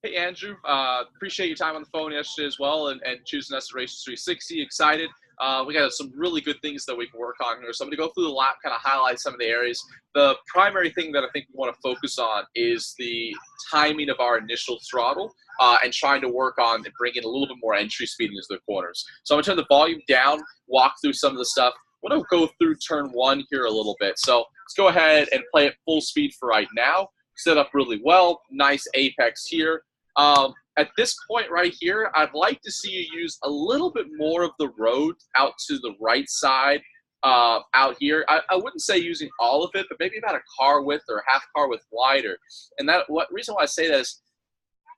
Hey, Andrew. Appreciate your time on the phone yesterday as well and choosing us at Races 360. Excited. We got some really good things that we can work on here. So I'm going to go through the lap, kind of highlight some of the areas. The primary thing that I think we want to focus on is the timing of our initial throttle and trying to work on bringing a little bit more entry speed into the corners. So I'm going to turn the volume down, walk through some of the stuff. I want to go through turn one here a little bit. So let's go ahead and play at full speed for right now. Set up really well. Nice apex here. At this point right here, I'd like to see you use a little bit more of the road out to the right side out here. I wouldn't say using all of it, but maybe about a car width or a half car width wider. And reason why I say that is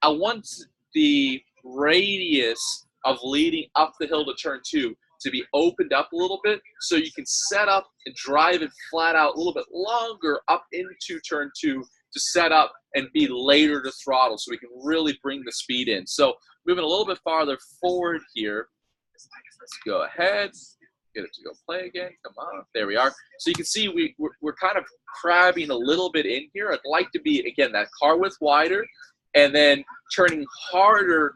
I want the radius of leading up the hill to turn two to be opened up a little bit so you can set up and drive it flat out a little bit longer up into turn two to set up and be later to throttle so we can really bring the speed in. So moving a little bit farther forward here. Let's go ahead, get it to go play again. Come on, there we are. So you can see we're kind of crabbing a little bit in here. I'd like to be, again, that car width wider and then turning harder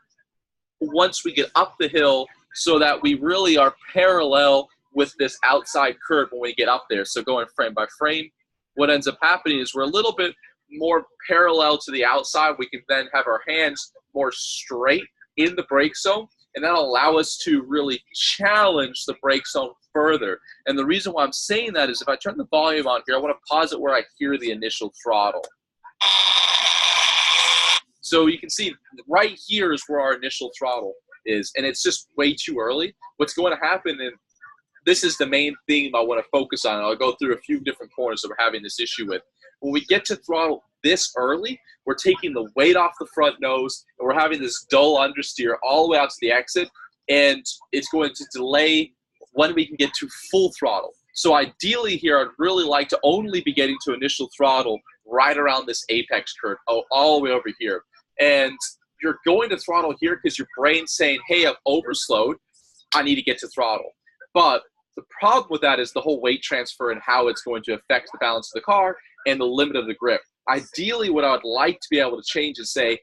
once we get up the hill so that we really are parallel with this outside curve when we get up there. So going frame by frame, what ends up happening is we're a little bit more parallel to the outside. We can then have our hands more straight in the brake zone, and that'll allow us to really challenge the brake zone further. And the reason why I'm saying that is if I turn the volume on here, I want to pause it where I hear the initial throttle. So you can see right here is where our initial throttle is, and it's just way too early. What's going to happen, and this is the main theme I want to focus on, and I'll go through a few different corners that we're having this issue with. When we get to throttle this early, we're taking the weight off the front nose, and we're having this dull understeer all the way out to the exit, and it's going to delay when we can get to full throttle. So ideally here, I'd really like to only be getting to initial throttle right around this apex curve, all the way over here. And you're going to throttle here because your brain's saying, hey, I've overslowed, I need to get to throttle. But the problem with that is the whole weight transfer and how it's going to affect the balance of the car and the limit of the grip. Ideally, what I would like to be able to change is say,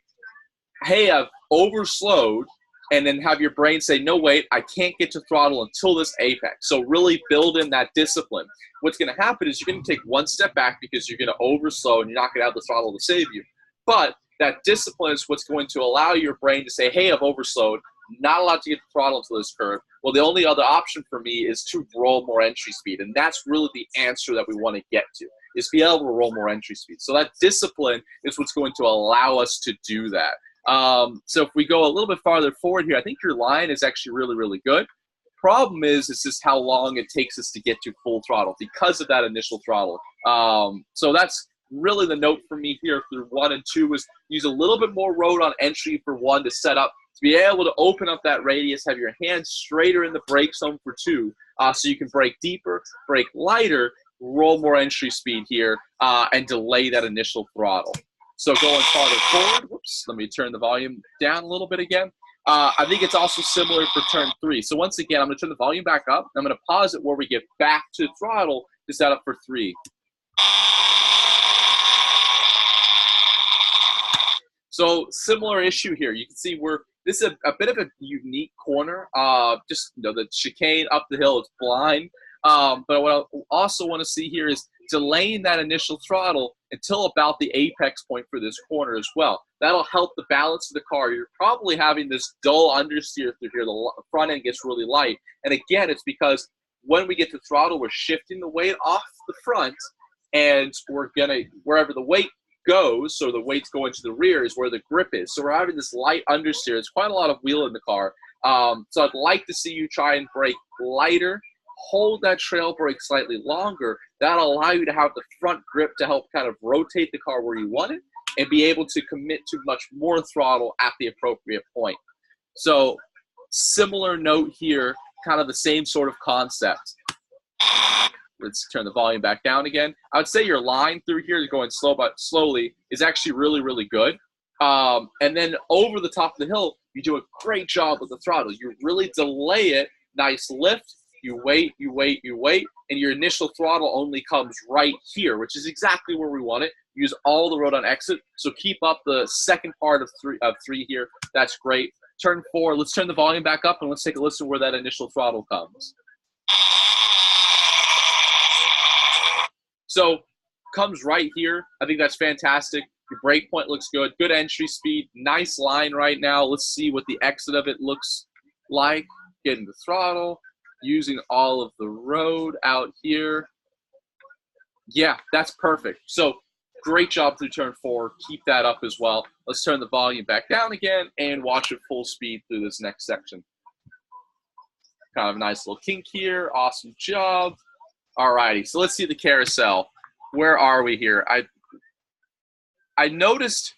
hey, I've overslowed, and then have your brain say, no, wait, I can't get to throttle until this apex. So really build in that discipline. What's going to happen is you're going to take one step back because you're going to overslow and you're not going to have the throttle to save you. But that discipline is what's going to allow your brain to say, hey, I've overslowed, not allowed to get the throttle into this curve. Well, the only other option for me is to roll more entry speed. And that's really the answer that we want to get to, is be able to roll more entry speed. So that discipline is what's going to allow us to do that. So if we go a little bit farther forward here, I think your line is actually really, really good. Problem is, it's just how long it takes us to get to full throttle because of that initial throttle. So that's really the note for me here through 1 and 2 is use a little bit more road on entry for 1 to set up, to be able to open up that radius, have your hands straighter in the brake zone for 2, so you can brake deeper, brake lighter, roll more entry speed here, and delay that initial throttle. So going farther forward, whoops, let me turn the volume down a little bit again. I think it's also similar for turn 3. So once again, I'm going to turn the volume back up. I'm going to pause it where we get back to throttle to set up for 3. So similar issue here. You can see this is a bit of a unique corner. Just the chicane up the hill is blind. But what I also want to see here is delaying that initial throttle until about the apex point for this corner as well. That'll help the balance of the car. You're probably having this dull understeer through here. The front end gets really light. And again, it's because when we get to throttle, we're shifting the weight off the front, and we're gonna, wherever the weight goes, so the weight's going to the rear is where the grip is. So we're having this light understeer. There's quite a lot of wheel in the car. So I'd like to see you try and brake lighter, hold that trail brake slightly longer. That'll allow you to have the front grip to help kind of rotate the car where you want it and be able to commit to much more throttle at the appropriate point. So similar note here, kind of the same sort of concept. Let's turn the volume back down again. I would say your line through here, going slow but slowly, is actually really, really good. And then over the top of the hill, you do a great job with the throttle. You really delay it, nice lift, you wait, you wait, you wait, and your initial throttle only comes right here, which is exactly where we want it. use all the road on exit. So keep up the second part of three here. That's great. Turn 4, let's turn the volume back up and let's take a listen where that initial throttle comes. So comes right here. I think that's fantastic. Your brake point looks good. Good entry speed. Nice line right now. Let's see what the exit of it looks like. Getting the throttle. Using all of the road out here. Yeah, that's perfect. So great job through turn 4. Keep that up as well. Let's turn the volume back down again and watch it full speed through this next section. Kind of a nice little kink here. Awesome job. Alrighty, so let's see the carousel. Where are we here? I noticed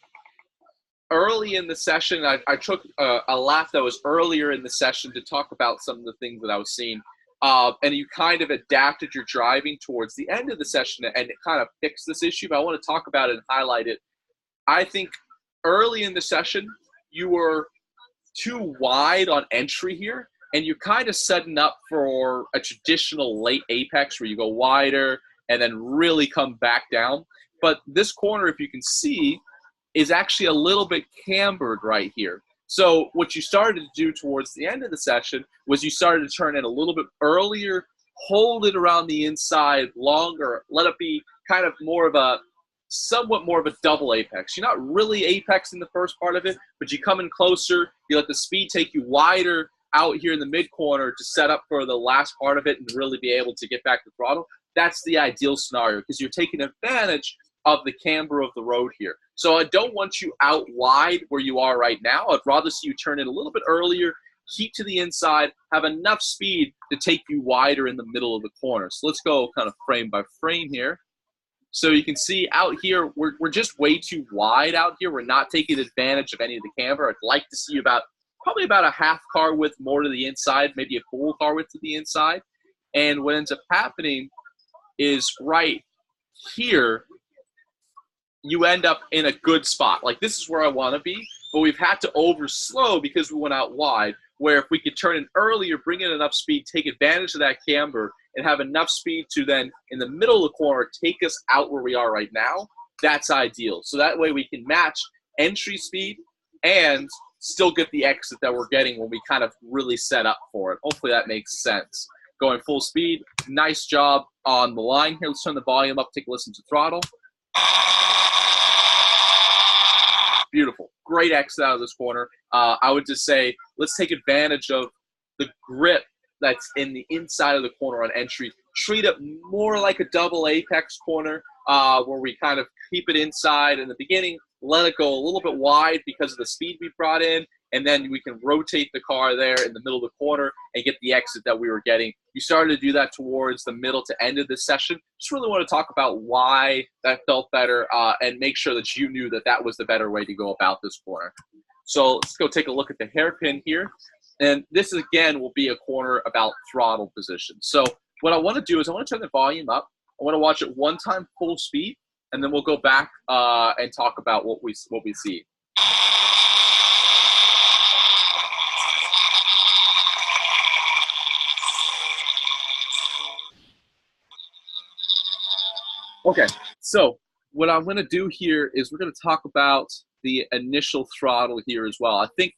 early in the session, I took a lap that was earlier in the session to talk about some of the things that I was seeing. And you kind of adapted your driving towards the end of the session and it kind of fixed this issue, but I want to talk about it and highlight it. I think early in the session, you were too wide on entry here, and you're kind of setting up for a traditional late apex where you go wider and then really come back down. But this corner, if you can see, is actually a little bit cambered right here. So what you started to do towards the end of the session was you started to turn it a little bit earlier, hold it around the inside longer, let it be kind of more of a, somewhat more of a double apex. You're not really apexing the first part of it, but you come in closer, you let the speed take you wider out here in the mid corner to set up for the last part of it and really be able to get back to throttle. That's the ideal scenario because you're taking advantage of the camber of the road here. So I don't want you out wide where you are right now. I'd rather see you turn it a little bit earlier, keep to the inside, have enough speed to take you wider in the middle of the corner. So let's go kind of frame by frame here. So you can see out here, we're just way too wide out here. We're not taking advantage of any of the camber. I'd like to see probably about a half car width more to the inside, maybe a full car width to the inside. And what ends up happening is right here, you end up in a good spot. Like this is where I want to be, but we've had to overslow because we went out wide, where if we could turn it earlier, bring in enough speed, take advantage of that camber, and have enough speed to then, in the middle of the corner, take us out where we are right now, that's ideal. So that way we can match entry speed and still get the exit that we're getting when we kind of really set up for it. Hopefully that makes sense. Going full speed. Nice job on the line here. Let's turn the volume up, take a listen to throttle. Beautiful. Great exit out of this corner. I would just say let's take advantage of the grip that's in the inside of the corner on entry. Treat it more like a double apex corner where we kind of keep it inside in the beginning, let it go a little bit wide because of the speed we brought in, and then we can rotate the car there in the middle of the corner and get the exit that we were getting. You started to do that towards the middle to end of this session. Just really want to talk about why that felt better and make sure that you knew that that was the better way to go about this corner. So let's go take a look at the hairpin here. And this, again, will be a corner about throttle position. So what I want to do is I want to turn the volume up. I want to watch it one time full speed, and then we'll go back and talk about what we see. Okay, so what I'm going to do here is we're going to talk about the initial throttle here as well. I think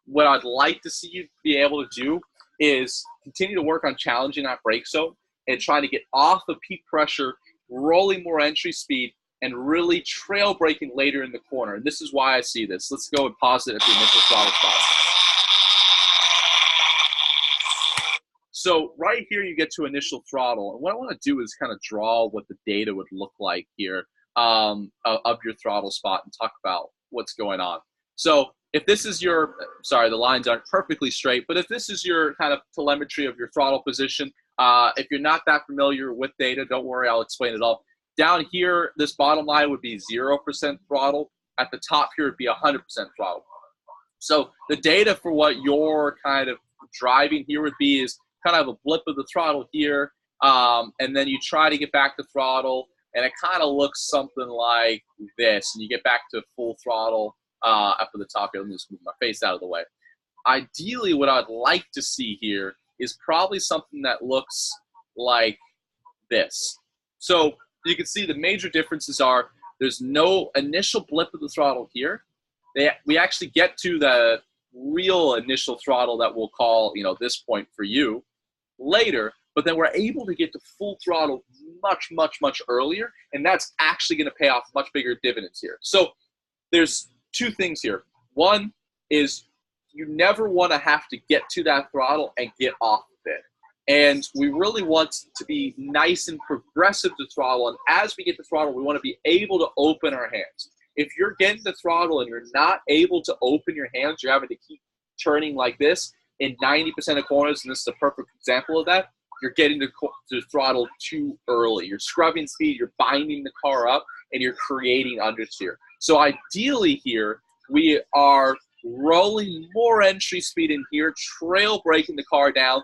what I'd like to see you be able to do is continue to work on challenging that brake zone and trying to get off the peak pressure, rolling more entry speed, and really trail braking later in the corner. And this is why I see this. Let's go and pause it at the initial throttle spot. So right here, you get to initial throttle. And what I want to do is kind of draw what the data would look like here of your throttle spot and talk about what's going on. So if this is your, sorry, the lines aren't perfectly straight, but if this is your kind of telemetry of your throttle position, if you're not that familiar with data, don't worry, I'll explain it all. Down here, this bottom line would be 0% throttle. At the top here would be 100% throttle. So the data for what your kind of driving here would be is kind of a blip of the throttle here, and then you try to get back to throttle, and it kind of looks something like this, and you get back to full throttle up at the top here. Let me just move my face out of the way. Ideally, what I'd like to see here is probably something that looks like this. So you can see the major differences are There's no initial blip of the throttle here. We actually get to the real initial throttle that we'll call, this point for you later, but then we're able to get to full throttle much, much, much earlier, and that's actually going to pay off much bigger dividends here. So there's two things here. One is you never want to have to get to that throttle and get off of it. And we really want to be nice and progressive to throttle, and as we get to throttle, we want to be able to open our hands. If you're getting the throttle and you're not able to open your hands, you're having to keep turning like this in 90% of corners, and this is a perfect example of that, you're getting to throttle too early. You're scrubbing speed, you're binding the car up, and you're creating understeer. So ideally here, we are rolling more entry speed in here, trail braking the car down,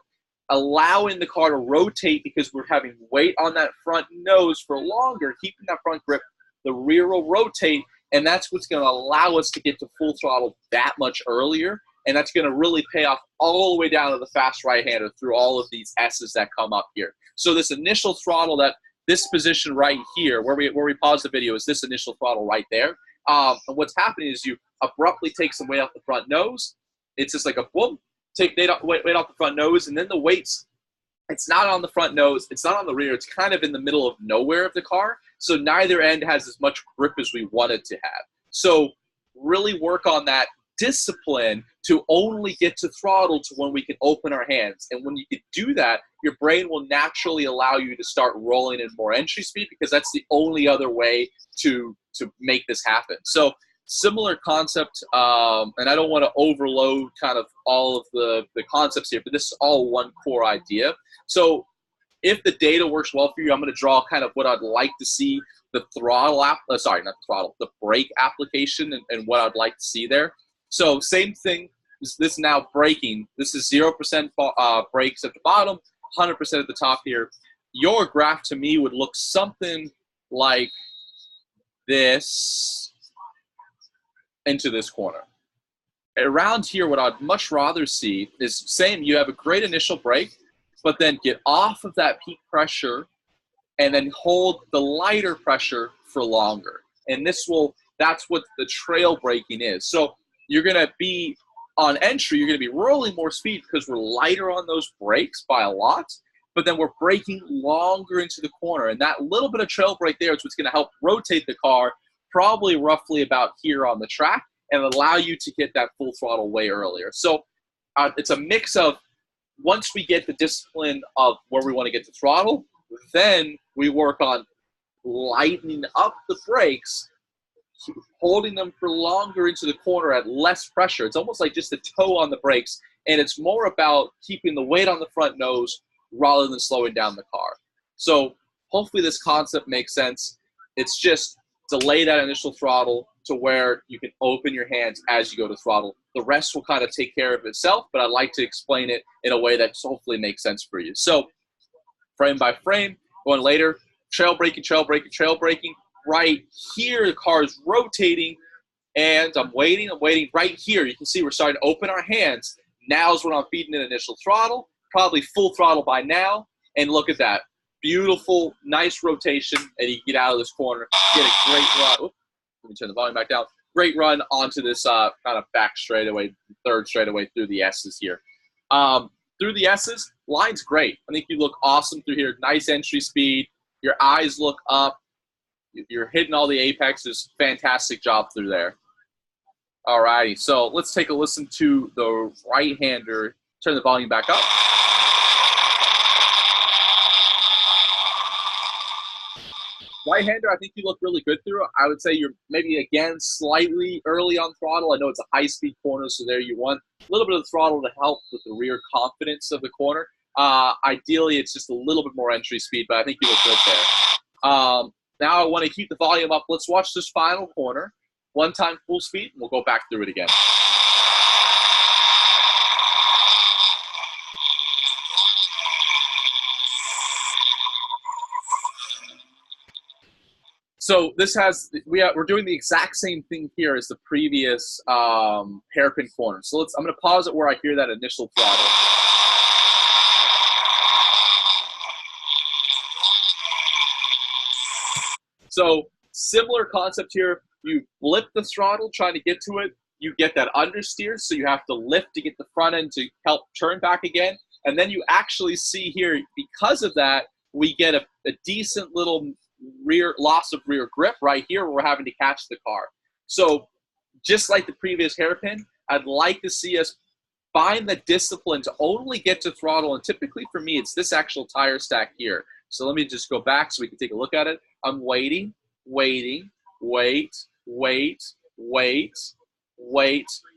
allowing the car to rotate because we're having weight on that front nose for longer, keeping that front grip. The rear will rotate, and that's what's going to allow us to get to full throttle that much earlier, and that's going to really pay off all the way down to the fast right-hander through all of these S's that come up here. So this initial throttle, this position right here, where we pause the video, is this initial throttle right there. And what's happening is you abruptly take some weight off the front nose. It's just like a boom, take weight off the front nose, and then the weight's, it's not on the front nose, it's not on the rear, it's kind of in the middle of nowhere of the car, so neither end has as much grip as we want it to have. So really work on that discipline to only get to throttle to when we can open our hands. And when you can do that, your brain will naturally allow you to start rolling in more entry speed, because that's the only other way to make this happen. So similar concept, and I don't want to overload kind of all of the concepts here, but this is all one core idea. So if the data works well for you, I'm going to draw kind of what I'd like to see the throttle the brake application and what I'd like to see there. So same thing, this now braking. This is 0% brakes at the bottom, 100% at the top here. Your graph to me would look something like this into this corner. Around here, what I'd much rather see is same, you have a great initial brake, but then get off of that peak pressure and then hold the lighter pressure for longer. And that's what the trail braking is. So you're going to be on entry, you're going to be rolling more speed because we're lighter on those brakes by a lot, but then we're braking longer into the corner. And that little bit of trail brake there is what's going to help rotate the car probably roughly about here on the track and allow you to get that full throttle way earlier. So it's a mix of, once we get the discipline of where we want to get to throttle, then we work on lightening up the brakes, holding them for longer into the corner at less pressure. It's almost like just a toe on the brakes, and it's more about keeping the weight on the front nose rather than slowing down the car. So hopefully this concept makes sense. It's just delay that initial throttle to where you can open your hands as you go to throttle. The rest will kind of take care of itself, but I'd like to explain it in a way that hopefully makes sense for you. So frame by frame, going later, trail braking, right here the car is rotating, and I'm waiting. Right here you can see we're starting to open our hands. Now is when I'm feeding in initial throttle, probably full throttle by now, and look at that. Beautiful, nice rotation, and you get out of this corner, get a great run. Oops, let me turn the volume back down. Great run onto this kind of back straightaway, third straightaway through the S's here. Through the S's, line's great. I think you look awesome through here. Nice entry speed. Your eyes look up. You're hitting all the apexes. Fantastic job through there. All righty, so let's take a listen to the right-hander. Turn the volume back up. Right-hander, I think you look really good through it. I would say you're maybe, again, slightly early on throttle. I know it's a high-speed corner, so there you want a little bit of throttle to help with the rear confidence of the corner. Ideally, it's just a little bit more entry speed, but I think you look good there. Now I want to keep the volume up. Let's watch this final corner. One time full speed, and we'll go back through it again. So this has, we're doing the exact same thing here as the previous hairpin corner. So I'm going to pause it where I hear that initial throttle. So Similar concept here. You flip the throttle trying to get to it. You get that understeer, so you have to lift to get the front end to help turn back again. And then you actually see here, because of that, we get a decent little rear loss of rear grip right here where we're having to catch the car. So just like the previous hairpin, I'd like to see us find the discipline to only get to throttle. And typically for me, it's this actual tire stack here. So let me just go back so we can take a look at it. I'm waiting, wait.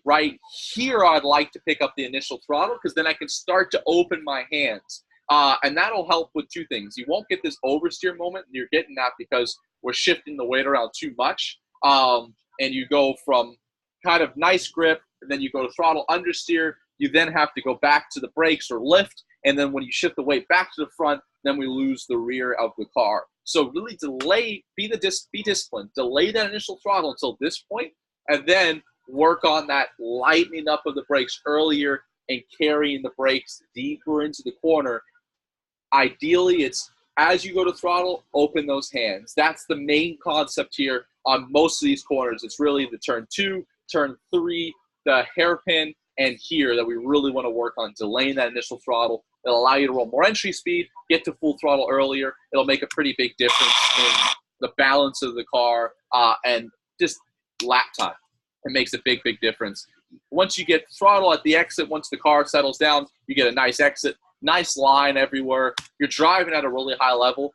Right here, I'd like to pick up the initial throttle because then I can start to open my hands. And that'll help with two things. You won't get this oversteer moment, and you're getting that because we're shifting the weight around too much. And you go from kind of nice grip, and then you go to throttle understeer. You then have to go back to the brakes or lift, and then when you shift the weight back to the front, then we lose the rear of the car. So really delay, be disciplined. Delay that initial throttle until this point, and then work on that lightening up of the brakes earlier and carrying the brakes deeper into the corner. Ideally, it's as you go to throttle, open those hands. That's the main concept here on most of these corners. It's really the turn 2, turn 3, the hairpin, and here that we really want to work on delaying that initial throttle. It'll allow you to roll more entry speed, get to full throttle earlier. It'll make a pretty big difference in the balance of the car and just lap time. It makes a big, big difference. Once you get throttle at the exit, once the car settles down, you get a nice exit, nice line everywhere. You're driving at a really high level.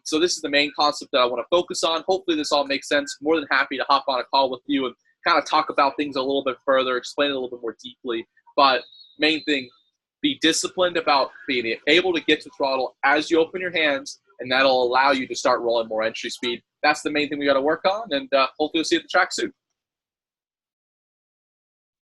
So this is the main concept that I want to focus on. Hopefully this all makes sense. More than happy to hop on a call with you and kind of talk about things a little bit further, explain it a little bit more deeply. But main thing, be disciplined about being able to get to throttle as you open your hands, and that'll allow you to start rolling more entry speed. That's the main thing we got to work on, and hopefully we'll see you at the track soon.